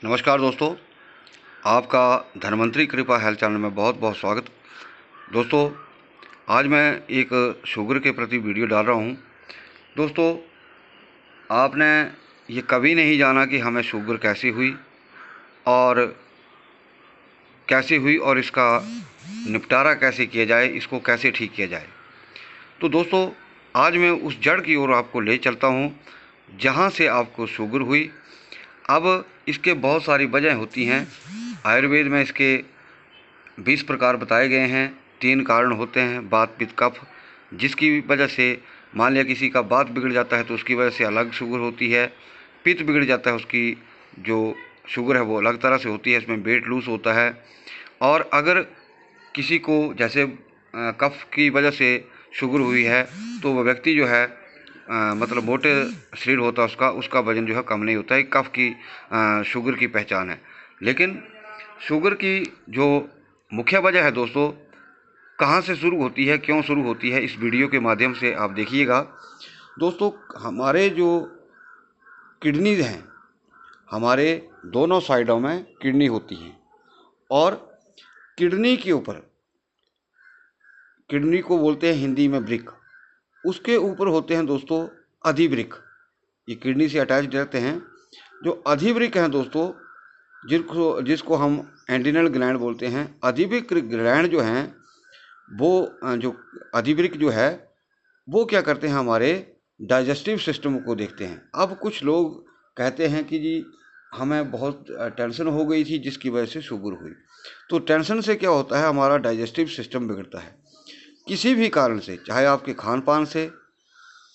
नमस्कार दोस्तों, आपका धन्वंतरी कृपा हेल्थ चैनल में बहुत बहुत स्वागत। दोस्तों, आज मैं एक शुगर के प्रति वीडियो डाल रहा हूं। दोस्तों, आपने ये कभी नहीं जाना कि हमें शुगर कैसे हुई और इसका निपटारा कैसे किया जाए, इसको कैसे ठीक किया जाए। तो दोस्तों, आज मैं उस जड़ की ओर आपको ले चलता हूं जहां से आपको शुगर हुई। अब इसके बहुत सारी वजह होती हैं। आयुर्वेद में इसके 20 प्रकार बताए गए हैं। 3 कारण होते हैं, वात पित्त कफ, जिसकी वजह से मान लिया किसी का वात बिगड़ जाता है तो उसकी वजह से अलग शुगर होती है। पित्त बिगड़ जाता है, उसकी जो शुगर है वो अलग तरह से होती है, इसमें वेट लूज होता है। और अगर किसी को जैसे कफ की वजह से शुगर हुई है तो वह व्यक्ति जो है मतलब मोटे शरीर होता है, उसका वजन जो है कम नहीं होता है। कफ की शुगर की पहचान है। लेकिन शुगर की जो मुख्य वजह है दोस्तों, कहाँ से शुरू होती है, क्यों शुरू होती है, इस वीडियो के माध्यम से आप देखिएगा। दोस्तों, हमारे जो किडनीज हैं, हमारे दोनों साइडों में किडनी होती हैं और किडनी के ऊपर, किडनी को बोलते हैं हिंदी में वृक्क, उसके ऊपर होते हैं दोस्तों अधिवृक्क। ये किडनी से अटैच रहते हैं। जो अधिवृक्क हैं दोस्तों, जिसको हम एड्रिनल ग्लैंड बोलते हैं, अधिवृक्क ग्लैंड जो हैं वो जो अधिवृक्क जो है वो क्या करते हैं, हमारे डाइजेस्टिव सिस्टम को देखते हैं। अब कुछ लोग कहते हैं कि जी हमें बहुत टेंशन हो गई थी जिसकी वजह से शुगर हुई। तो टेंशन से क्या होता है, हमारा डाइजेस्टिव सिस्टम बिगड़ता है किसी भी कारण से, चाहे आपके खान पान से,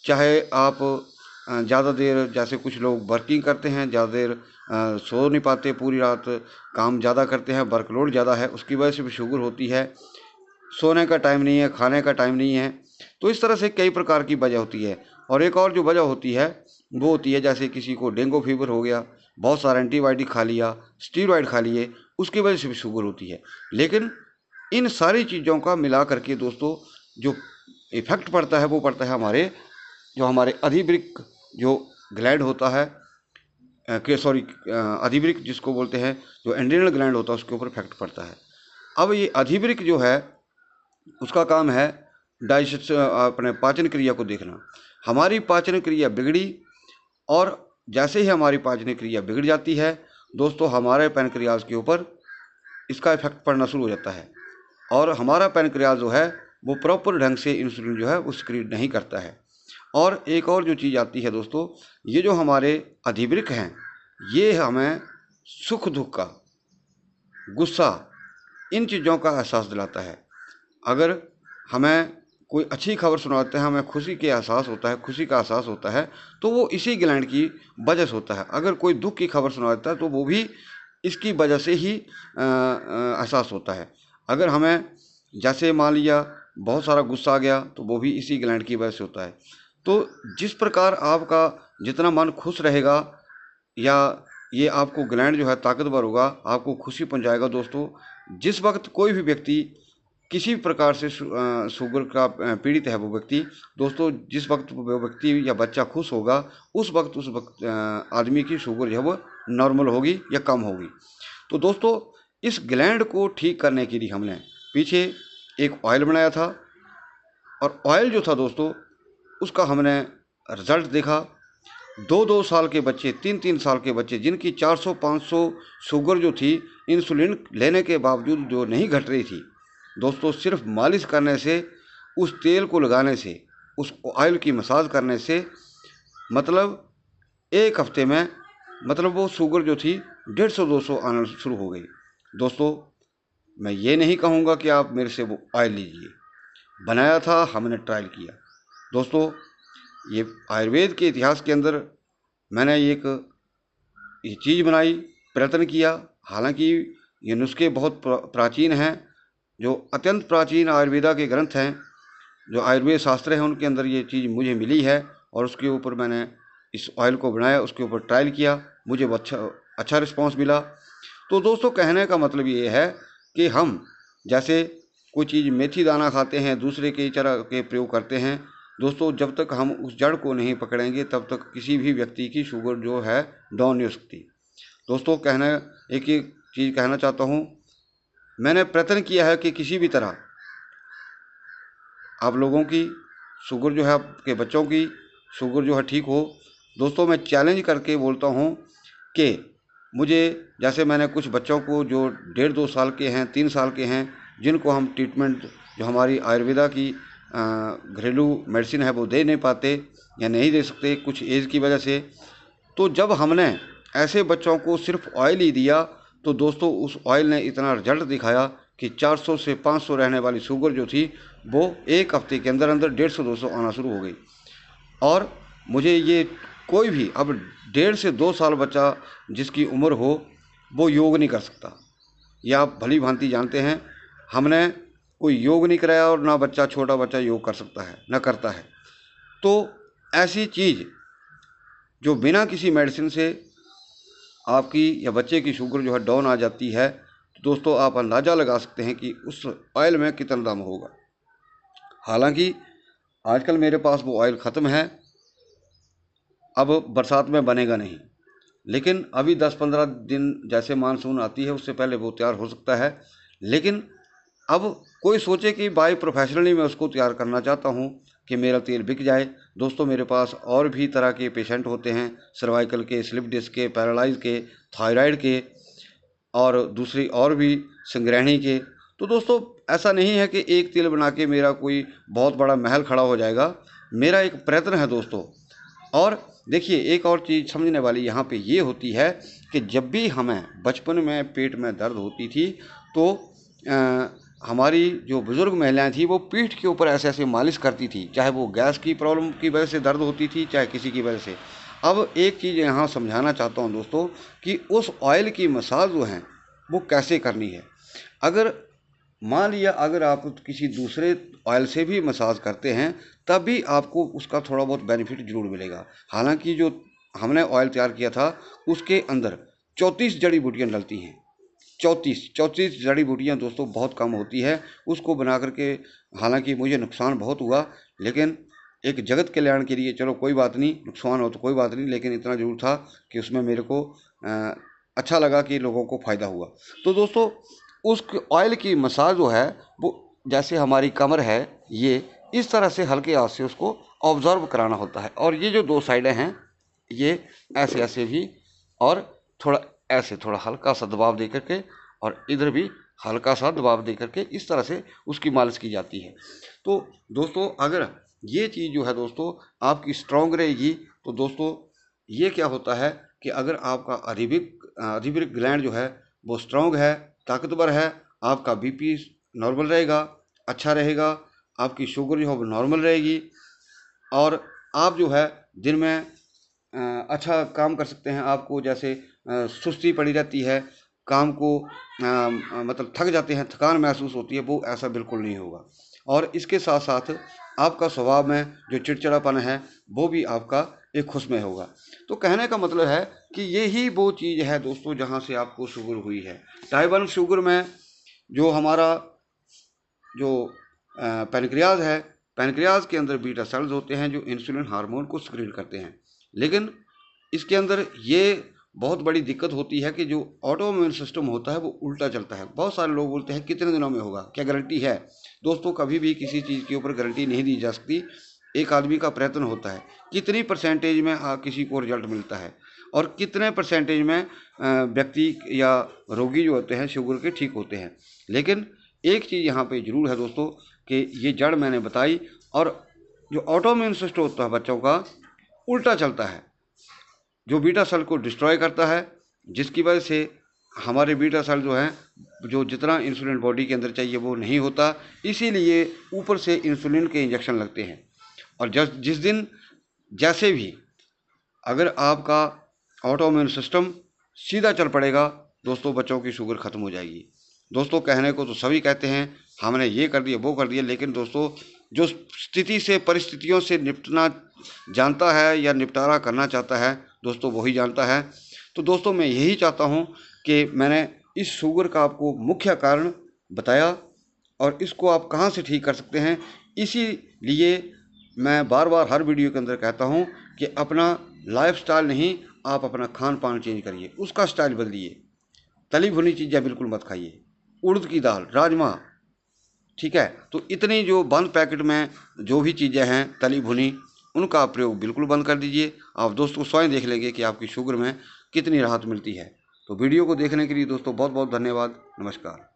चाहे आप ज़्यादा देर, जैसे कुछ लोग वर्किंग करते हैं, ज़्यादा देर सो नहीं पाते, पूरी रात काम ज़्यादा करते हैं, वर्कलोड ज़्यादा है, उसकी वजह से भी शुगर होती है। सोने का टाइम नहीं है, खाने का टाइम नहीं है। तो इस तरह से कई प्रकार की वजह होती है। और एक और जो वजह होती है वो होती है, जैसे किसी को डेंगू फीवर हो गया, बहुत सारा एंटीबायोटिक खा लिया, स्टीरॉयड खा लिए, उसकी वजह से भी शुगर होती है। लेकिन इन सारी चीज़ों का मिला करके दोस्तों जो इफेक्ट पड़ता है वो पड़ता है हमारे अधिवृक्क जो ग्लैंड होता है, अधिवृक्क जिसको बोलते हैं, जो एड्रिनल ग्लैंड होता है, उसके ऊपर इफेक्ट पड़ता है। अब ये अधिवृक्क जो है उसका काम है डाइजेशन, अपने पाचन क्रिया को देखना। हमारी पाचन क्रिया बिगड़ी और जैसे ही हमारी पाचन क्रिया बिगड़ जाती है दोस्तों, हमारे पैनक्रियाज के ऊपर इसका इफेक्ट पड़ना शुरू हो जाता है और हमारा पैनक्रियाज जो है वो प्रॉपर ढंग से इंसुलिन जो है वो सिक्रीट नहीं करता है। और एक और जो चीज़ आती है दोस्तों, ये जो हमारे अधिवृक्क हैं ये हमें सुख दुख का, गुस्सा, इन चीज़ों का एहसास दिलाता है। अगर हमें कोई अच्छी खबर सुनाते हैं, हमें खुशी के एहसास होता है, खुशी का एहसास होता है, तो वो इसी ग्लैंड की वजह से होता है। अगर कोई दुख की खबर सुनाता है तो वो भी इसकी वजह से ही एहसास होता है। अगर हमें जैसे मान लिया बहुत सारा गुस्सा आ गया तो वो भी इसी ग्लैंड की वजह से होता है। तो जिस प्रकार आपका जितना मन खुश रहेगा या ये आपको ग्लैंड जो है ताकतवर होगा, आपको खुशी पहुंचाएगा। दोस्तों, जिस वक्त कोई भी व्यक्ति किसी भी प्रकार से शुगर का पीड़ित है वो व्यक्ति, दोस्तों जिस वक्त वो व्यक्ति या बच्चा खुश होगा उस वक्त आदमी की शुगर जो है वो नॉर्मल होगी या कम होगी। तो दोस्तों, इस ग्लैंड को ठीक करने के लिए हमने पीछे एक ऑयल बनाया था और ऑयल जो था दोस्तों उसका हमने रिजल्ट देखा। 2-2 साल के बच्चे, 3-3 साल के बच्चे जिनकी 400-500 शुगर जो थी, इंसुलिन लेने के बावजूद जो नहीं घट रही थी दोस्तों, सिर्फ मालिश करने से, उस तेल को लगाने से, उस ऑयल की मसाज करने से, मतलब एक हफ्ते में मतलब वो शुगर जो थी 150-200 आना शुरू हो गई। दोस्तों, मैं ये नहीं कहूँगा कि आप मेरे से वो ऑयल लीजिए, बनाया था हमने, ट्रायल किया। दोस्तों, ये आयुर्वेद के इतिहास के अंदर मैंने ये चीज़ बनाई, प्रयत्न किया। हालांकि ये नुस्खे बहुत प्राचीन हैं, जो अत्यंत प्राचीन आयुर्वेदा के ग्रंथ हैं, जो आयुर्वेद शास्त्र हैं, उनके अंदर ये चीज़ मुझे मिली है और उसके ऊपर मैंने इस ऑयल को बनाया, उसके ऊपर ट्रायल किया, मुझे अच्छा रिस्पॉन्स मिला। तो दोस्तों, कहने का मतलब ये है कि हम जैसे कोई चीज़ मेथी दाना खाते हैं, दूसरे कई तरह के प्रयोग करते हैं दोस्तों, जब तक हम उस जड़ को नहीं पकड़ेंगे तब तक किसी भी व्यक्ति की शुगर जो है डाउन नहीं हो सकती। दोस्तों एक ही चीज़ कहना चाहता हूँ, मैंने प्रयत्न किया है कि किसी भी तरह आप लोगों की शुगर जो है, आपके बच्चों की शुगर जो है ठीक हो। दोस्तों मैं चैलेंज करके बोलता हूँ कि मुझे, जैसे मैंने कुछ बच्चों को जो 1.5-2 साल के हैं, 3 साल के हैं, जिनको हम ट्रीटमेंट जो हमारी आयुर्वेदा की घरेलू मेडिसिन है वो दे नहीं पाते या नहीं दे सकते कुछ एज की वजह से, तो जब हमने ऐसे बच्चों को सिर्फ ऑयल ही दिया तो दोस्तों उस ऑयल ने इतना रिजल्ट दिखाया कि 400 से 500 रहने वाली शुगर जो थी वो एक हफ्ते के अंदर अंदर 150-200 आना शुरू हो गई। और मुझे ये कोई भी अब 1.5 से 2 साल बच्चा जिसकी उम्र हो वो योग नहीं कर सकता, या आप भली भांति जानते हैं। हमने कोई योग नहीं कराया और ना बच्चा, छोटा बच्चा योग कर सकता है, ना करता है। तो ऐसी चीज़ जो बिना किसी मेडिसिन से आपकी या बच्चे की शुगर जो है डाउन आ जाती है, तो दोस्तों आप अंदाज़ा लगा सकते हैं कि उस ऑयल में कितना दाम होगा। हालांकि आजकल मेरे पास वो ऑयल ख़त्म है, अब बरसात में बनेगा नहीं, लेकिन अभी 10-15 दिन जैसे मानसून आती है उससे पहले वो तैयार हो सकता है। लेकिन अब कोई सोचे कि बाय प्रोफेशनली मैं उसको तैयार करना चाहता हूँ कि मेरा तेल बिक जाए। दोस्तों मेरे पास और भी तरह के पेशेंट होते हैं, सर्वाइकल के, स्लिप डिस्क के, पैरालाइज के, थायराइड के और दूसरी और भी संग्रहणी के। तो दोस्तों ऐसा नहीं है कि एक तेल बना के मेरा कोई बहुत बड़ा महल खड़ा हो जाएगा, मेरा एक प्रयत्न है दोस्तों। और देखिए एक और चीज़ समझने वाली यहाँ पे ये होती है कि जब भी हमें बचपन में पेट में दर्द होती थी तो हमारी जो बुज़ुर्ग महिलाएं थी वो पीठ के ऊपर ऐसे ऐसे मालिश करती थी, चाहे वो गैस की प्रॉब्लम की वजह से दर्द होती थी, चाहे किसी की वजह से। अब एक चीज़ यहाँ समझाना चाहता हूँ दोस्तों कि उस ऑयल की मसाज जो है वो कैसे करनी है। अगर मान लिया अगर आप किसी दूसरे ऑयल से भी मसाज करते हैं तब भी आपको उसका थोड़ा बहुत बेनिफिट जरूर मिलेगा। हालांकि जो हमने ऑयल तैयार किया था उसके अंदर 34 जड़ी बूटियाँ डलती हैं। 34 जड़ी बूटियाँ दोस्तों बहुत कम होती है उसको बना करके। हालांकि मुझे नुकसान बहुत हुआ, लेकिन एक जगत कल्याण के लिए चलो कोई बात नहीं, नुकसान हो तो कोई बात नहीं, लेकिन इतना जरूर था कि उसमें मेरे को अच्छा लगा कि लोगों को फ़ायदा हुआ। तो दोस्तों उस ऑयल की मसाज जो है वो जैसे हमारी कमर है, ये इस तरह से हल्के हाथ से उसको ऑब्जर्व कराना होता है। और ये जो 2 साइडें हैं ये ऐसे ऐसे भी, और थोड़ा ऐसे थोड़ा हल्का सा दबाव दे करके, और इधर भी हल्का सा दबाव दे करके इस तरह से उसकी मालिश की जाती है। तो दोस्तों अगर ये चीज़ जो है दोस्तों आपकी स्ट्रॉन्ग रहेगी तो दोस्तों ये क्या होता है कि अगर आपका अधिवृक्क ग्लैंड जो है वो स्ट्रॉन्ग है, ताकतवर है, आपका बीपी नॉर्मल रहेगा, अच्छा रहेगा, आपकी शुगर जो है वो नॉर्मल रहेगी, और आप जो है दिन में अच्छा काम कर सकते हैं। आपको जैसे सुस्ती पड़ी रहती है, काम को मतलब थक जाते हैं, थकान महसूस होती है, वो ऐसा बिल्कुल नहीं होगा। और इसके साथ साथ आपका स्वभाव में जो चिड़चिड़ापन है वो भी आपका एक खुशमय होगा। तो कहने का मतलब है कि यही वो चीज़ है दोस्तों जहाँ से आपको शुगर हुई है। टाइप 1 शुगर में जो हमारा जो पैनक्रियाज है, पैनक्रियाज के अंदर बीटा सेल्स होते हैं जो इंसुलिन हार्मोन को सिक्रीट करते हैं। लेकिन इसके अंदर ये बहुत बड़ी दिक्कत होती है कि जो ऑटोइम्यून सिस्टम होता है वो उल्टा चलता है। बहुत सारे लोग बोलते हैं कितने दिनों में होगा, क्या गारंटी है? दोस्तों कभी भी किसी चीज़ के ऊपर गारंटी नहीं दी जा सकती। एक आदमी का प्रयत्न होता है, कितनी परसेंटेज में किसी को रिजल्ट मिलता है, और कितने परसेंटेज में व्यक्ति या रोगी जो होते हैं शुगर के ठीक होते हैं। लेकिन एक चीज़ यहाँ पे जरूर है दोस्तों कि ये जड़ मैंने बताई, और जो ऑटोइम्यून सिस्टम होता है बच्चों का उल्टा चलता है, जो बीटा सेल को डिस्ट्रॉय करता है, जिसकी वजह से हमारे बीटा सेल जो हैं जो जितना इंसुलिन बॉडी के अंदर चाहिए वो नहीं होता, इसीलिए ऊपर से इंसुलिन के इंजेक्शन लगते हैं। और जिस दिन जैसे भी अगर आपका ऑटोइम्यून सिस्टम सीधा चल पड़ेगा दोस्तों, बच्चों की शुगर खत्म हो जाएगी। दोस्तों कहने को तो सभी कहते हैं हमने ये कर दिया वो कर दिया, लेकिन दोस्तों जो स्थिति से परिस्थितियों से निपटना जानता है या निपटारा करना चाहता है दोस्तों वही जानता है। तो दोस्तों मैं यही चाहता हूँ कि मैंने इस शुगर का आपको मुख्य कारण बताया, और इसको आप कहाँ से ठीक कर सकते हैं। इसीलिए मैं बार बार हर वीडियो के अंदर कहता हूँ कि अपना लाइफस्टाइल नहीं, आप अपना खान पान चेंज करिए, उसका स्टाइल बदलिए। तली भुनी चीज़ें बिल्कुल मत खाइए, उड़द की दाल, राजमा, ठीक है। तो इतनी जो बंद पैकेट में जो भी चीज़ें हैं तली भुनी, उनका आप प्रयोग बिल्कुल बंद कर दीजिए। आप दोस्तों स्वयं देख लेंगे कि आपकी शुगर में कितनी राहत मिलती है। तो वीडियो को देखने के लिए दोस्तों बहुत बहुत धन्यवाद। नमस्कार।